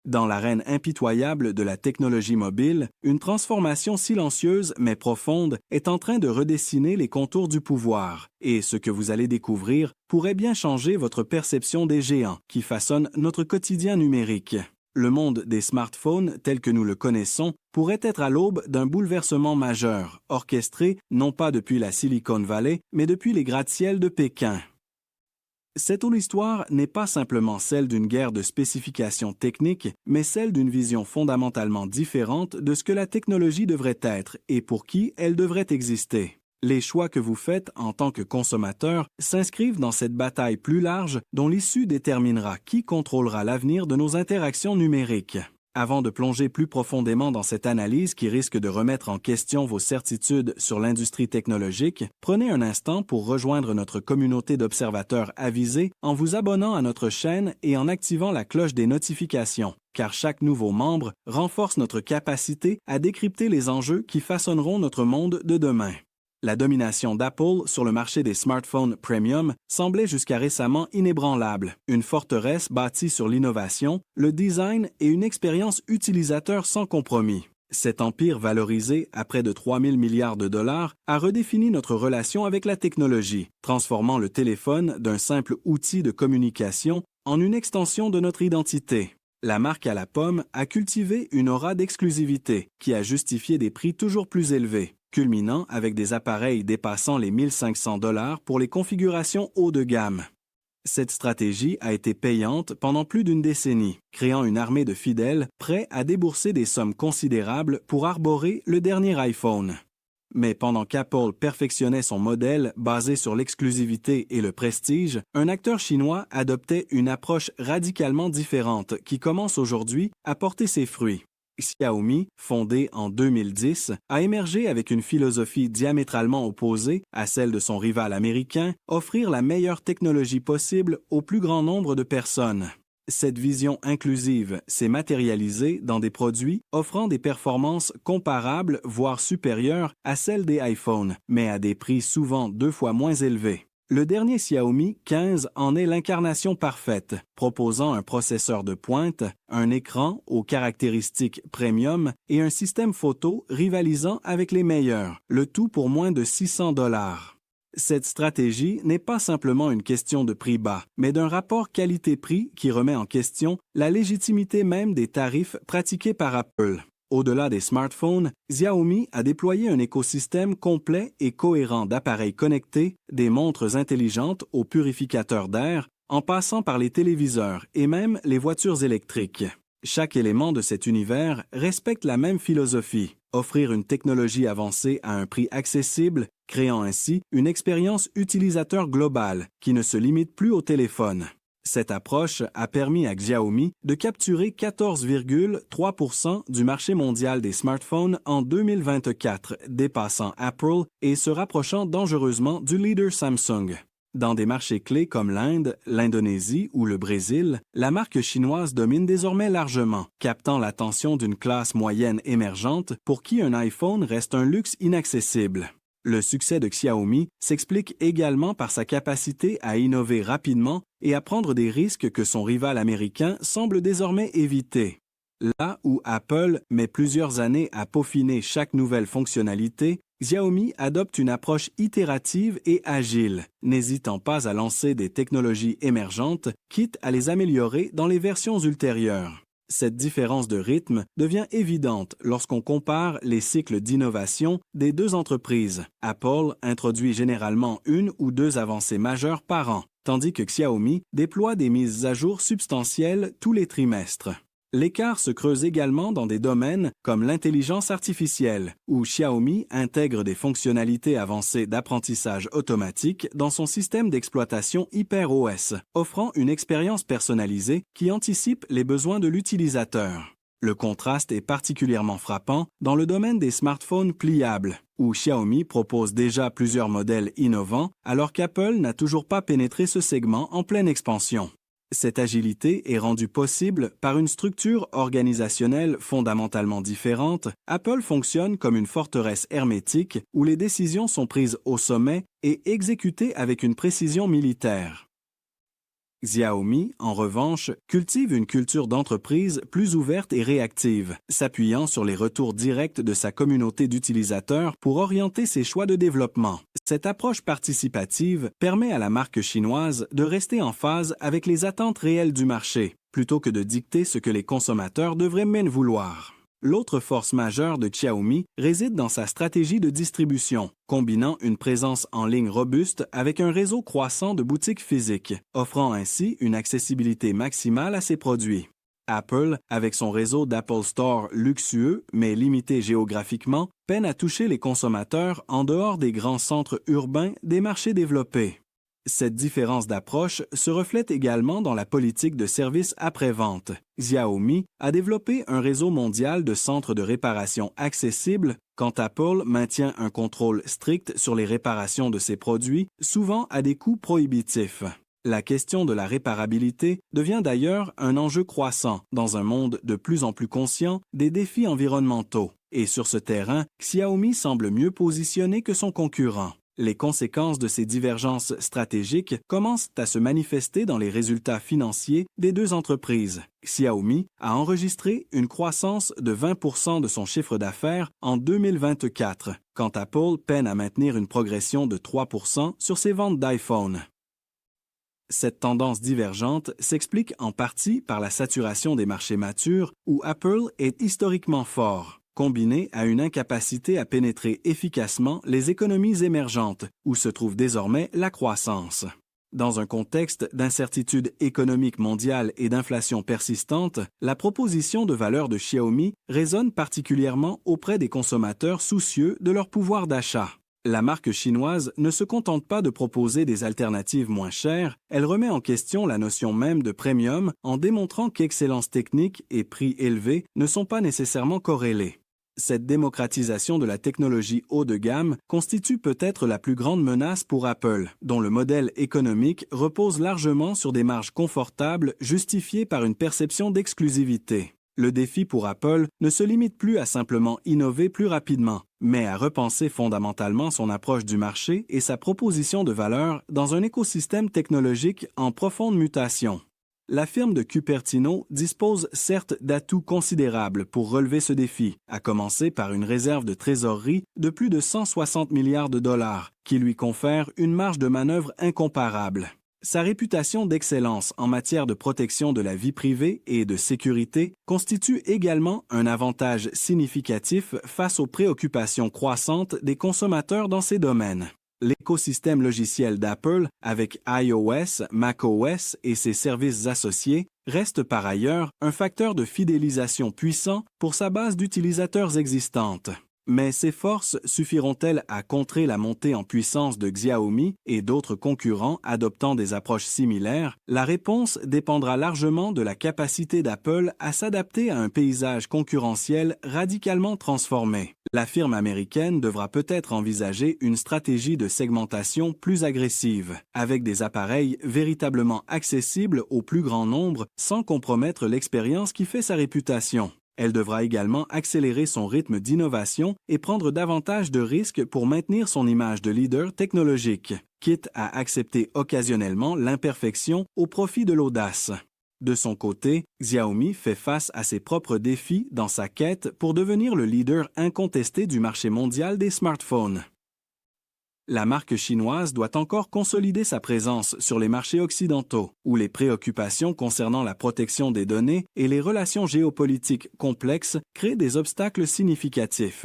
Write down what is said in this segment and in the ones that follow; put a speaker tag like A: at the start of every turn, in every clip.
A: Dans l'arène impitoyable de la technologie mobile, une transformation silencieuse mais profonde est en train de redessiner les contours du pouvoir, et ce que vous allez découvrir pourrait bien changer votre perception des géants qui façonnent notre quotidien numérique. Le monde des smartphones tel que nous le connaissons pourrait être à l'aube d'un bouleversement majeur, orchestré non pas depuis la Silicon Valley, mais depuis les gratte-ciels de Pékin. Cette histoire n'est pas simplement celle d'une guerre de spécifications techniques, mais celle d'une vision fondamentalement différente de ce que la technologie devrait être et pour qui elle devrait exister. Les choix que vous faites en tant que consommateur s'inscrivent dans cette bataille plus large dont l'issue déterminera qui contrôlera l'avenir de nos interactions numériques. Avant de plonger plus profondément dans cette analyse qui risque de remettre en question vos certitudes sur l'industrie technologique, prenez un instant pour rejoindre notre communauté d'observateurs avisés en vous abonnant à notre chaîne et en activant la cloche des notifications, car chaque nouveau membre renforce notre capacité à décrypter les enjeux qui façonneront notre monde de demain. La domination d'Apple sur le marché des smartphones premium semblait jusqu'à récemment inébranlable, une forteresse bâtie sur l'innovation, le design et une expérience utilisateur sans compromis. Cet empire valorisé à près de 3 000 milliards de dollars a redéfini notre relation avec la technologie, transformant le téléphone d'un simple outil de communication en une extension de notre identité. La marque à la pomme a cultivé une aura d'exclusivité qui a justifié des prix toujours plus élevés, culminant avec des appareils dépassant les 1 500 $ pour les configurations haut de gamme. Cette stratégie a été payante pendant plus d'une décennie, créant une armée de fidèles prêts à débourser des sommes considérables pour arborer le dernier iPhone. Mais pendant qu'Apple perfectionnait son modèle basé sur l'exclusivité et le prestige, un acteur chinois adoptait une approche radicalement différente qui commence aujourd'hui à porter ses fruits. Xiaomi, fondé en 2010, a émergé avec une philosophie diamétralement opposée à celle de son rival américain, offrir la meilleure technologie possible au plus grand nombre de personnes. Cette vision inclusive s'est matérialisée dans des produits offrant des performances comparables, voire supérieures à celles des iPhones, mais à des prix souvent 2 fois moins élevés. Le dernier Xiaomi 15 en est l'incarnation parfaite, proposant un processeur de pointe, un écran aux caractéristiques premium et un système photo rivalisant avec les meilleurs, le tout pour moins de 600 $. Cette stratégie n'est pas simplement une question de prix bas, mais d'un rapport qualité-prix qui remet en question la légitimité même des tarifs pratiqués par Apple. Au-delà des smartphones, Xiaomi a déployé un écosystème complet et cohérent d'appareils connectés, des montres intelligentes aux purificateurs d'air, en passant par les téléviseurs et même les voitures électriques. Chaque élément de cet univers respecte la même philosophie, offrir une technologie avancée à un prix accessible, créant ainsi une expérience utilisateur globale qui ne se limite plus au téléphone. Cette approche a permis à Xiaomi de capturer 14,3% du marché mondial des smartphones en 2024, dépassant Apple et se rapprochant dangereusement du leader Samsung. Dans des marchés clés comme l'Inde, l'Indonésie ou le Brésil, la marque chinoise domine désormais largement, captant l'attention d'une classe moyenne émergente pour qui un iPhone reste un luxe inaccessible. Le succès de Xiaomi s'explique également par sa capacité à innover rapidement et à prendre des risques que son rival américain semble désormais éviter. Là où Apple met plusieurs années à peaufiner chaque nouvelle fonctionnalité, Xiaomi adopte une approche itérative et agile, n'hésitant pas à lancer des technologies émergentes, quitte à les améliorer dans les versions ultérieures. Cette différence de rythme devient évidente lorsqu'on compare les cycles d'innovation des deux entreprises. Apple introduit généralement 1 ou 2 avancées majeures par an, tandis que Xiaomi déploie des mises à jour substantielles tous les trimestres. L'écart se creuse également dans des domaines comme l'intelligence artificielle, où Xiaomi intègre des fonctionnalités avancées d'apprentissage automatique dans son système d'exploitation HyperOS, offrant une expérience personnalisée qui anticipe les besoins de l'utilisateur. Le contraste est particulièrement frappant dans le domaine des smartphones pliables, où Xiaomi propose déjà plusieurs modèles innovants, alors qu'Apple n'a toujours pas pénétré ce segment en pleine expansion. Cette agilité est rendue possible par une structure organisationnelle fondamentalement différente. Apple fonctionne comme une forteresse hermétique où les décisions sont prises au sommet et exécutées avec une précision militaire. Xiaomi, en revanche, cultive une culture d'entreprise plus ouverte et réactive, s'appuyant sur les retours directs de sa communauté d'utilisateurs pour orienter ses choix de développement. Cette approche participative permet à la marque chinoise de rester en phase avec les attentes réelles du marché, plutôt que de dicter ce que les consommateurs devraient même vouloir. L'autre force majeure de Xiaomi réside dans sa stratégie de distribution, combinant une présence en ligne robuste avec un réseau croissant de boutiques physiques, offrant ainsi une accessibilité maximale à ses produits. Apple, avec son réseau d'Apple Store luxueux mais limité géographiquement, peine à toucher les consommateurs en dehors des grands centres urbains des marchés développés. Cette différence d'approche se reflète également dans la politique de services après-vente. Xiaomi a développé un réseau mondial de centres de réparation accessibles, quand Apple maintient un contrôle strict sur les réparations de ses produits, souvent à des coûts prohibitifs. La question de la réparabilité devient d'ailleurs un enjeu croissant dans un monde de plus en plus conscient des défis environnementaux. Et sur ce terrain, Xiaomi semble mieux positionné que son concurrent. Les conséquences de ces divergences stratégiques commencent à se manifester dans les résultats financiers des deux entreprises. Xiaomi a enregistré une croissance de 20% de son chiffre d'affaires en 2024, quand Apple peine à maintenir une progression de 3% sur ses ventes d'iPhone. Cette tendance divergente s'explique en partie par la saturation des marchés matures où Apple est historiquement fort, combinée à une incapacité à pénétrer efficacement les économies émergentes, où se trouve désormais la croissance. Dans un contexte d'incertitude économique mondiale et d'inflation persistante, la proposition de valeur de Xiaomi résonne particulièrement auprès des consommateurs soucieux de leur pouvoir d'achat. La marque chinoise ne se contente pas de proposer des alternatives moins chères, elle remet en question la notion même de premium en démontrant qu'excellence technique et prix élevé ne sont pas nécessairement corrélés. Cette démocratisation de la technologie haut de gamme constitue peut-être la plus grande menace pour Apple, dont le modèle économique repose largement sur des marges confortables justifiées par une perception d'exclusivité. Le défi pour Apple ne se limite plus à simplement innover plus rapidement, mais à repenser fondamentalement son approche du marché et sa proposition de valeur dans un écosystème technologique en profonde mutation. La firme de Cupertino dispose certes d'atouts considérables pour relever ce défi, à commencer par une réserve de trésorerie de plus de 160 milliards de dollars, qui lui confère une marge de manœuvre incomparable. Sa réputation d'excellence en matière de protection de la vie privée et de sécurité constitue également un avantage significatif face aux préoccupations croissantes des consommateurs dans ces domaines. L'écosystème logiciel d'Apple, avec iOS, macOS et ses services associés, reste par ailleurs un facteur de fidélisation puissant pour sa base d'utilisateurs existante. Mais ces forces suffiront-elles à contrer la montée en puissance de Xiaomi et d'autres concurrents adoptant des approches similaires? La réponse dépendra largement de la capacité d'Apple à s'adapter à un paysage concurrentiel radicalement transformé. La firme américaine devra peut-être envisager une stratégie de segmentation plus agressive, avec des appareils véritablement accessibles au plus grand nombre sans compromettre l'expérience qui fait sa réputation. Elle devra également accélérer son rythme d'innovation et prendre davantage de risques pour maintenir son image de leader technologique, quitte à accepter occasionnellement l'imperfection au profit de l'audace. De son côté, Xiaomi fait face à ses propres défis dans sa quête pour devenir le leader incontesté du marché mondial des smartphones. La marque chinoise doit encore consolider sa présence sur les marchés occidentaux, où les préoccupations concernant la protection des données et les relations géopolitiques complexes créent des obstacles significatifs.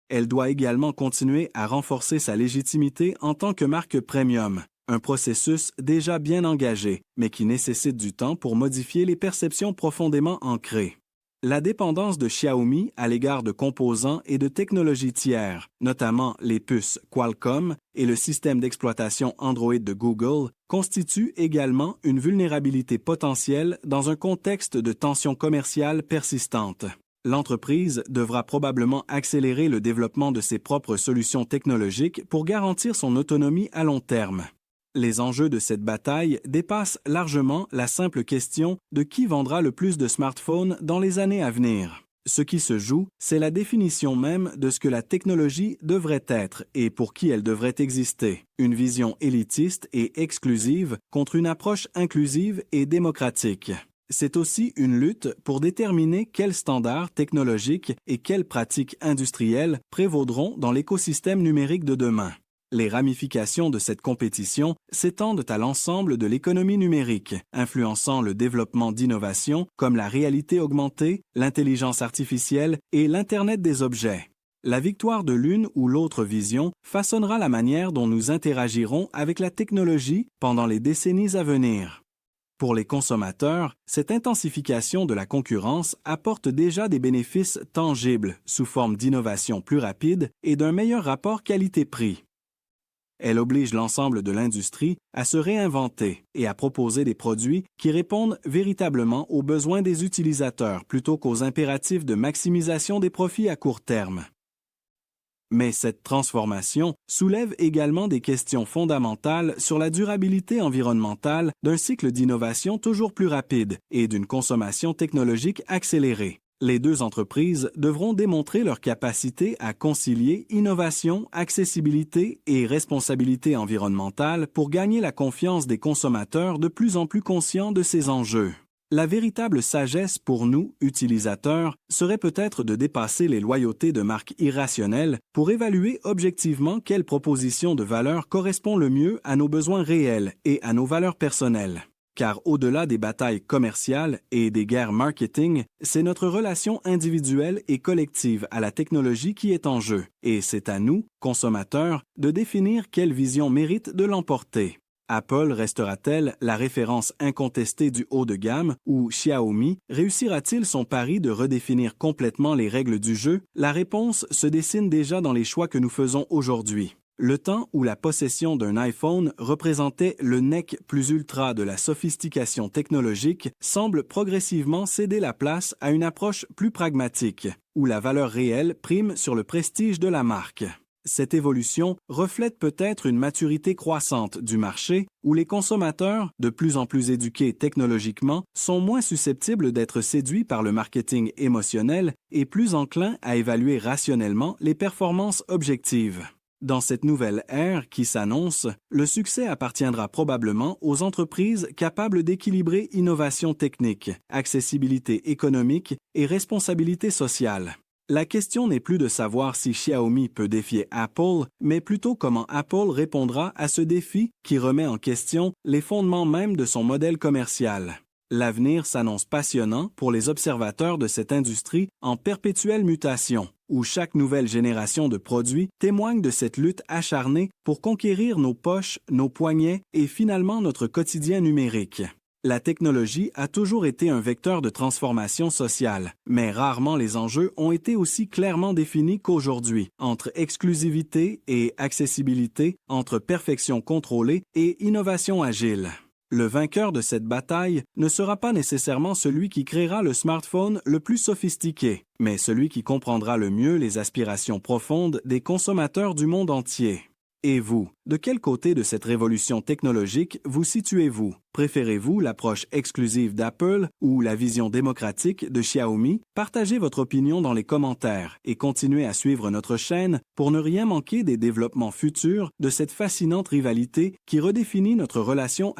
A: Elle doit également continuer à renforcer sa légitimité en tant que marque premium, un processus déjà bien engagé, mais qui nécessite du temps pour modifier les perceptions profondément ancrées. La dépendance de Xiaomi à l'égard de composants et de technologies tiers, notamment les puces Qualcomm et le système d'exploitation Android de Google, constitue également une vulnérabilité potentielle dans un contexte de tensions commerciales persistantes. L'entreprise devra probablement accélérer le développement de ses propres solutions technologiques pour garantir son autonomie à long terme. Les enjeux de cette bataille dépassent largement la simple question de qui vendra le plus de smartphones dans les années à venir. Ce qui se joue, c'est la définition même de ce que la technologie devrait être et pour qui elle devrait exister. Une vision élitiste et exclusive contre une approche inclusive et démocratique. C'est aussi une lutte pour déterminer quels standards technologiques et quelles pratiques industrielles prévaudront dans l'écosystème numérique de demain. Les ramifications de cette compétition s'étendent à l'ensemble de l'économie numérique, influençant le développement d'innovations comme la réalité augmentée, l'intelligence artificielle et l'Internet des objets. La victoire de l'une ou l'autre vision façonnera la manière dont nous interagirons avec la technologie pendant les décennies à venir. Pour les consommateurs, cette intensification de la concurrence apporte déjà des bénéfices tangibles sous forme d'innovation plus rapide et d'un meilleur rapport qualité-prix. Elle oblige l'ensemble de l'industrie à se réinventer et à proposer des produits qui répondent véritablement aux besoins des utilisateurs plutôt qu'aux impératifs de maximisation des profits à court terme. Mais cette transformation soulève également des questions fondamentales sur la durabilité environnementale d'un cycle d'innovation toujours plus rapide et d'une consommation technologique accélérée. Les deux entreprises devront démontrer leur capacité à concilier innovation, accessibilité et responsabilité environnementale pour gagner la confiance des consommateurs de plus en plus conscients de ces enjeux. La véritable sagesse pour nous, utilisateurs, serait peut-être de dépasser les loyautés de marques irrationnelles pour évaluer objectivement quelle proposition de valeur correspond le mieux à nos besoins réels et à nos valeurs personnelles. Car au-delà des batailles commerciales et des guerres marketing, c'est notre relation individuelle et collective à la technologie qui est en jeu, et c'est à nous, consommateurs, de définir quelle vision mérite de l'emporter. Apple restera-t-elle la référence incontestée du haut de gamme ou Xiaomi réussira-t-il son pari de redéfinir complètement les règles du jeu? La réponse se dessine déjà dans les choix que nous faisons aujourd'hui. Le temps où la possession d'un iPhone représentait le nec plus ultra de la sophistication technologique semble progressivement céder la place à une approche plus pragmatique, où la valeur réelle prime sur le prestige de la marque. Cette évolution reflète peut-être une maturité croissante du marché où les consommateurs, de plus en plus éduqués technologiquement, sont moins susceptibles d'être séduits par le marketing émotionnel et plus enclins à évaluer rationnellement les performances objectives. Dans cette nouvelle ère qui s'annonce, le succès appartiendra probablement aux entreprises capables d'équilibrer innovation technique, accessibilité économique et responsabilité sociale. La question n'est plus de savoir si Xiaomi peut défier Apple, mais plutôt comment Apple répondra à ce défi qui remet en question les fondements mêmes de son modèle commercial. L'avenir s'annonce passionnant pour les observateurs de cette industrie en perpétuelle mutation, où chaque nouvelle génération de produits témoigne de cette lutte acharnée pour conquérir nos poches, nos poignets et finalement notre quotidien numérique. La technologie a toujours été un vecteur de transformation sociale, mais rarement les enjeux ont été aussi clairement définis qu'aujourd'hui, entre exclusivité et accessibilité, entre perfection contrôlée et innovation agile. Le vainqueur de cette bataille ne sera pas nécessairement celui qui créera le smartphone le plus sophistiqué, mais celui qui comprendra le mieux les aspirations profondes des consommateurs du monde entier. Et vous, de quel côté de cette révolution technologique vous situez-vous? Préférez-vous l'approche exclusive d'Apple ou la vision démocratique de Xiaomi? Partagez votre opinion dans les commentaires et continuez à suivre notre chaîne pour ne rien manquer des développements futurs de cette fascinante rivalité qui redéfinit notre relation